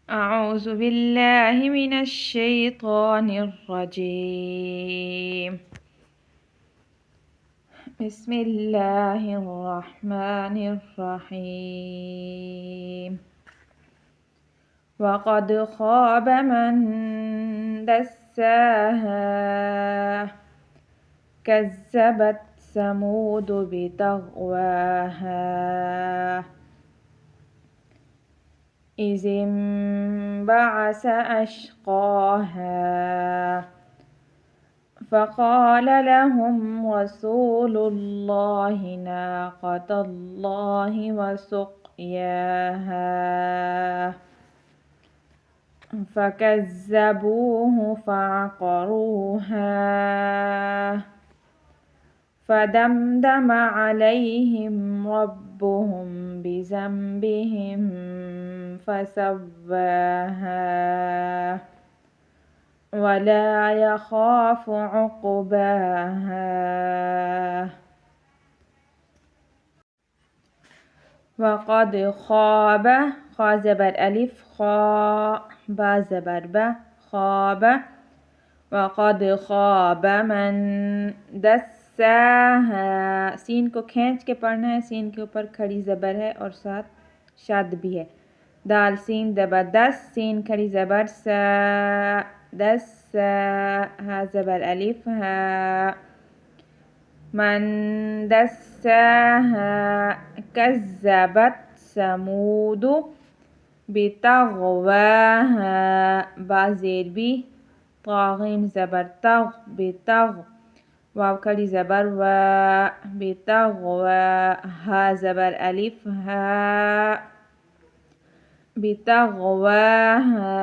أعوذ بالله من الشيطان الرجيم. بسم الله الرحمن الرحيم. وقد خاب من دساها كذبت ثمود بطغواها إذ انبعث أشقاها فقال لهم رسول الله ناقة الله وسقياها فكذبوه فعقروها فدمدم عليهم ربهم بذنبهم فسواها ولا يخاف عقباها. وقد خاب خا زبر ألف خا با زبر با خاب. وقد خاب من दस्साहा सीन को खींच के पढ़ना है। सीन के ऊपर खड़ी ज़बर है और साथ शद भी है। दाल सीन ज़बर दस सीन खड़ी ज़बर सा दस हा ज़बर अलिफ हा मन दस्साहा कज़्ज़बत समूद बितग़वाहा बा ज़ेर बी ताग़ीन ज़बर तग़ बितग़ वाव खड़ी ज़बर व बितग़वा हा ज़बर अलिफ हा बितग़वाहा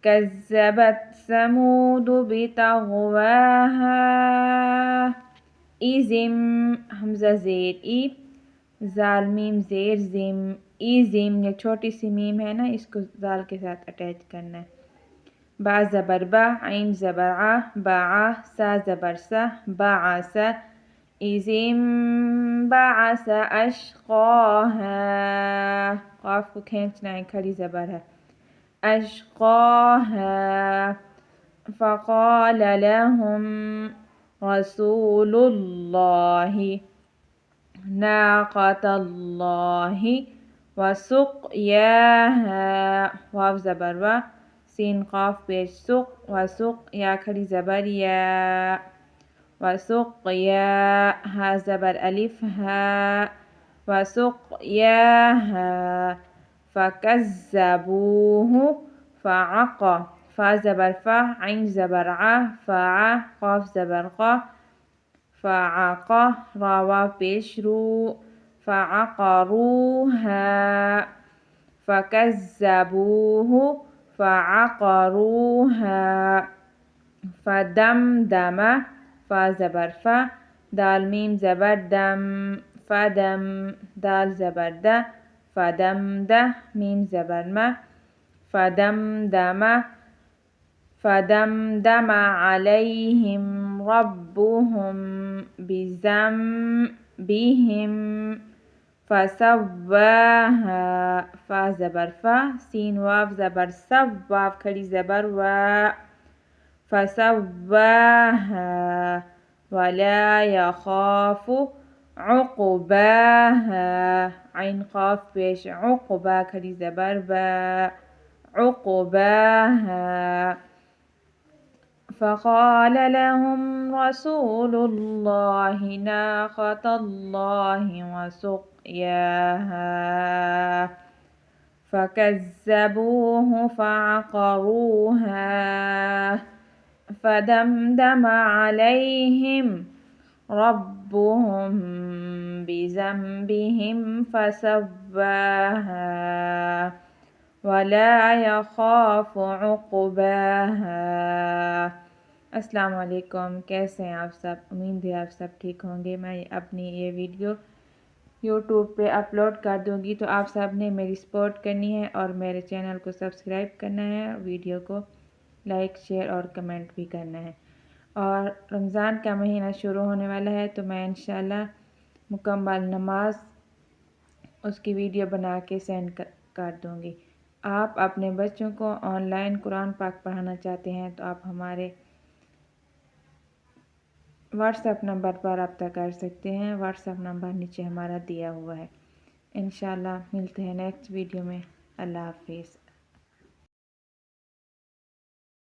कज़्ज़बत समूद बितग़वाहा इज़िम हमज़ा ज़ेर ई ज़ाल मीम ज़ेर ज़िम इज़िम, ये छोटी सी मीम है ना, इसको ज़ाल के साथ अटैच करना है। बा ज़बर बा आइन ज़बर आ बा सा ज़बर सा बाअसा इज़िम बाअसा अशक़ाहा क़ाफ़ को खींचना है, खड़ी ज़बर है अशक़ाहा फ़क़ाल लहुम रसूलुल्लाहि नाक़तल्लाहि वसुक़याहा वाव ज़बर वा सीन क़ाफ़ पेश सुक़ वसुक़ या खड़ी ज़बर या वसुक़या हा ज़बर अलिफ हा वसुक़याहा फ़कज़्ज़बूहु फ़अक़ा फ़ा ज़बर फ़ा आइन ज़बर आ फ़अ क़ाफ़ ज़बर क़ा फ़अक़ा रा वाव पेश रू फ़अक़रूहा फ़कज़्ज़बूहु फ़अक़रूहा फ़दमदम फ़ा ज़बर फ़ा दाल मीम ज़बर दम फ़दम दाल ज़बर द फ़दमद मीम ज़बर म फ़दमदम अलैहिम रब्बुहुम बिज़म्बिहिम फ़सव्वाहा फ़ा ज़बर फ़ा सीन वाव ज़बर सब वाव खड़ी ज़बर व फ़सव्वाहा वला यख़ाफ़ु उक़बाहा आइन क़ाफ़ पेश उक़बा खड़ी ज़बर ब उक़बाहा फ़क़ाल लहुम रसूलुल्लाहि नाक़तल्लाहि वसुक़याहा फ़कज़्ज़बूहु फ़अक़रूहा फ़दमदम अलैहिम रब्बुहुम बिज़म्बिहिम फ़सव्वाहा वला यख़ाफ़ु उक़बाहा। अस्सलाम वालेकुम, कैसे हैं आप सब? उम्मीद है आप सब ठीक होंगे। मैं अपनी ये वीडियो यूट्यूब पे अपलोड कर दूँगी, तो आप सब ने मेरी सपोर्ट करनी है और मेरे चैनल को सब्सक्राइब करना है, वीडियो को लाइक शेयर और कमेंट भी करना है। और रमज़ान का महीना शुरू होने वाला है, तो मैं इंशाल्लाह मुकम्मल नमाज उसकी वीडियो बना के सेंड कर दूँगी। आप अपने बच्चों को ऑनलाइन कुरान पाक पढ़ाना चाहते हैं तो आप हमारे व्हाट्सएप नंबर पर रब्ता कर सकते हैं। व्हाट्सएप नंबर नीचे हमारा दिया हुआ है। इंशाल्लाह मिलते हैं नेक्स्ट वीडियो में। अल्लाह हाफिज़।